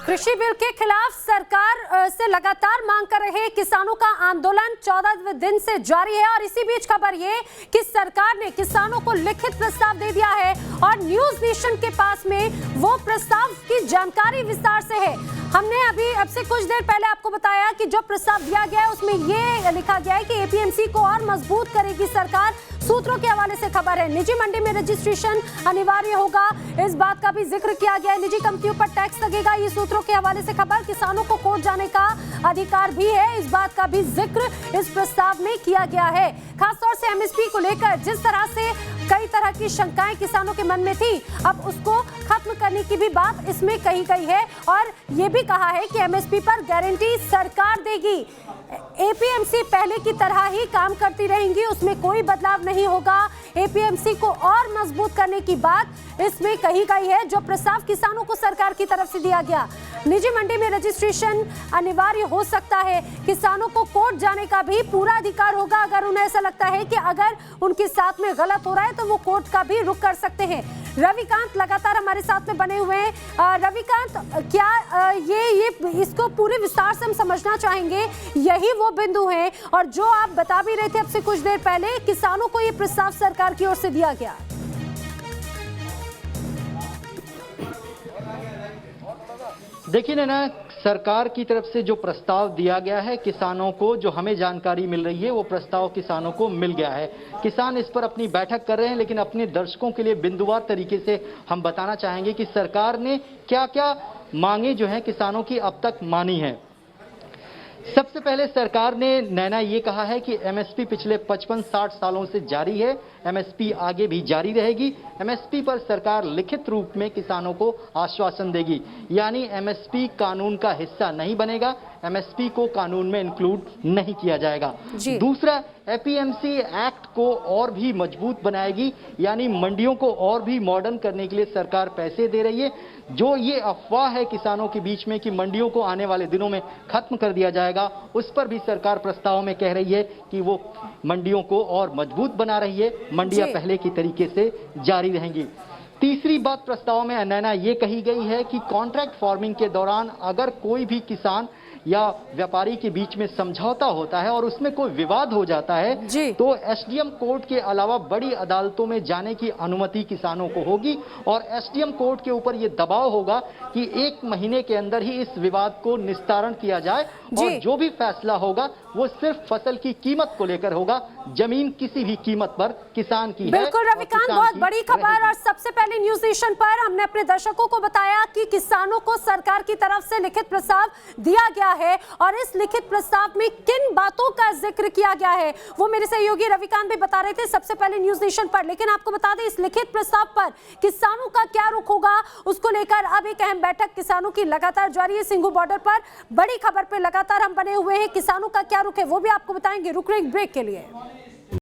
कृषि बिल के खिलाफ सरकार से लगातार मांग कर रहे किसानों का आंदोलन 14वें दिन से जारी है और इसी बीच खबर ये कि सरकार ने किसानों को लिखित प्रस्ताव दे दिया है और न्यूज नेशन के पास में वो प्रस्ताव की जानकारी विस्तार से है। हमने अब से कुछ देर पहले आपको बताया कि जो प्रस्ताव दिया गया है उसमें ये लिखा गया है कि एपीएमसी को और मजबूत करेगी सरकार। सूत्रों के हवाले से खबर है निजी मंडी में रजिस्ट्रेशन अनिवार्य होगा, इस बात का भी जिक्र किया गया है। निजी कंपनियों पर टैक्स लगेगा, ये सूत्रों के हवाले से खबर। किसानों को कोर्ट जाने का अधिकार भी है, इस बात का भी जिक्र इस प्रस्ताव में किया गया है। खासतौर से एमएसपी को लेकर जिस तरह से कई तरह की शंकाएं किसानों के मन में थी, अब उसको खत्म करने की भी बात इसमें कही गई है और ये भी कहा है कि एमएसपी पर गारंटी सरकार देगी। एपीएमसी पहले की तरह ही काम करती रहेंगी, उसमें कोई बदलाव नहीं होगा। एपीएमसी को और मजबूत करने की बात इसमें कही गई है, जो प्रस्ताव किसानों को सरकार की तरफ से दिया गया। निजी मंडी में रजिस्ट्रेशन अनिवार्य हो सकता है, किसानों को कोर्ट जाने का भी पूरा अधिकार होगा। अगर उन्हें ऐसा लगता है कि अगर उनके साथ में गलत हो रहा है तो वो कोर्ट का भी रुख कर सकते हैं। रविकांत लगातार हमारे साथ में बने हुए हैं। रविकांत, क्या ये इसको पूरे विस्तार से हम समझना चाहेंगे, यही वो बिंदु है और जो आप बता भी रहे थे अब से कुछ देर पहले, किसानों को ये प्रस्ताव सरकार की ओर से दिया गया। देखिए ना, सरकार की तरफ से जो प्रस्ताव दिया गया है किसानों को, जो हमें जानकारी मिल रही है वो प्रस्ताव किसानों को मिल गया है। किसान इस पर अपनी बैठक कर रहे हैं, लेकिन अपने दर्शकों के लिए बिंदुवार तरीके से हम बताना चाहेंगे कि सरकार ने क्या क्या मांगे जो हैं किसानों की अब तक मानी है। सबसे पहले सरकार ने नैना ये कहा है कि एमएसपी पिछले 55-60 सालों से जारी है, एमएसपी आगे भी जारी रहेगी। एमएसपी पर सरकार लिखित रूप में किसानों को आश्वासन देगी, यानी एमएसपी कानून का हिस्सा नहीं बनेगा, एमएसपी को कानून में इंक्लूड नहीं किया जाएगा। दूसरा, एपीएमसी एक्ट को और भी मजबूत बनाएगी, यानी मंडियों को और भी मॉडर्न करने के लिए सरकार पैसे दे रही है। जो ये अफवाह है किसानों के बीच में कि मंडियों को आने वाले दिनों में खत्म कर दिया जाएगा, उस पर भी सरकार प्रस्ताव में कह रही है कि वो मंडियों को और मजबूत बना रही है, मंडियां पहले की तरीके से जारी रहेंगी। तीसरी बात प्रस्ताव में नैना ये कही गई है कि कॉन्ट्रैक्ट फार्मिंग के दौरान अगर कोई भी किसान या व्यापारी के बीच में समझौता होता है और उसमें कोई विवाद हो जाता है तो एसडीएम कोर्ट के अलावा बड़ी अदालतों में जाने की अनुमति किसानों को होगी और एसडीएम कोर्ट के ऊपर यह दबाव होगा कि 1 महीने के अंदर ही इस विवाद को निस्तारण किया जाए और जो भी फैसला होगा वो सिर्फ फसल की कीमत को लेकर होगा, जमीन किसी भी कीमत पर किसान की है। बिल्कुल रविकांत, बहुत बड़ी खबर। और सबसे पहले न्यूज नेशन पर हमने अपने दर्शकों को बताया कि किसानों को सरकार की तरफ से लिखित प्रस्ताव दिया गया है और इस लिखित प्रस्ताव में किन बातों का जिक्र किया गया है वो मेरे सहयोगी रविकांत भी बता रहे थे सबसे पहले न्यूज नेशन पर। लेकिन आपको बता दें, इस लिखित प्रस्ताव पर किसानों का क्या रुख होगा, उसको लेकर अब एक अहम बैठक किसानों की लगातार जारी है। सिंघू बॉर्डर पर बड़ी खबर पे लगातार हम बने हुए हैं, किसानों का क्या रुख है वो भी आपको बताएंगे। रुक रहे ब्रेक के लिए।